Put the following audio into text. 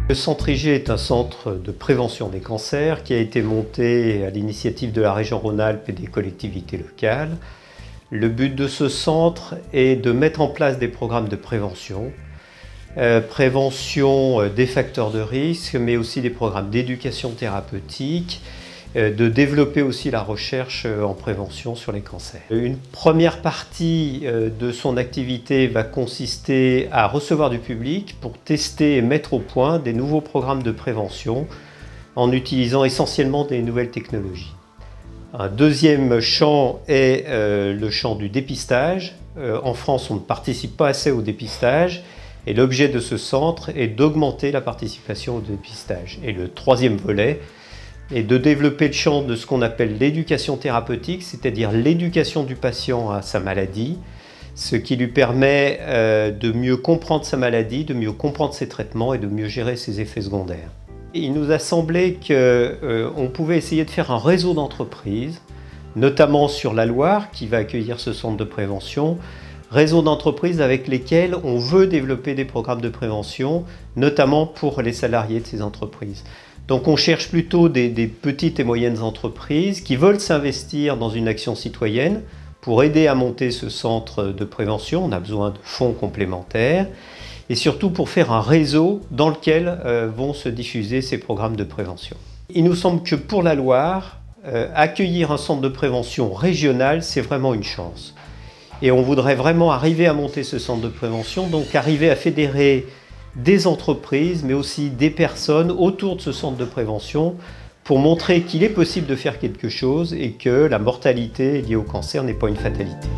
Le Centre IG est un centre de prévention des cancers qui a été monté à l'initiative de la région Rhône-Alpes et des collectivités locales. Le but de ce centre est de mettre en place des programmes de prévention, prévention des facteurs de risque, mais aussi des programmes d'éducation thérapeutique, de développer aussi la recherche en prévention sur les cancers. Une première partie de son activité va consister à recevoir du public pour tester et mettre au point des nouveaux programmes de prévention en utilisant essentiellement des nouvelles technologies. Un deuxième champ est le champ du dépistage. En France, on ne participe pas assez au dépistage et l'objet de ce centre est d'augmenter la participation au dépistage. Et le troisième volet est de développer le champ de ce qu'on appelle l'éducation thérapeutique, c'est-à-dire l'éducation du patient à sa maladie, ce qui lui permet de mieux comprendre sa maladie, de mieux comprendre ses traitements et de mieux gérer ses effets secondaires. Il nous a semblé qu'on pouvait essayer de faire un réseau d'entreprises, notamment sur la Loire, qui va accueillir ce centre de prévention, réseau d'entreprises avec lesquelles on veut développer des programmes de prévention, notamment pour les salariés de ces entreprises. Donc on cherche plutôt des petites et moyennes entreprises qui veulent s'investir dans une action citoyenne pour aider à monter ce centre de prévention. On a besoin de fonds complémentaires et surtout pour faire un réseau dans lequel vont se diffuser ces programmes de prévention. Il nous semble que pour la Loire, accueillir un centre de prévention régional, c'est vraiment une chance. Et on voudrait vraiment arriver à monter ce centre de prévention, donc arriver à fédérer des entreprises, mais aussi des personnes autour de ce centre de prévention pour montrer qu'il est possible de faire quelque chose et que la mortalité liée au cancer n'est pas une fatalité.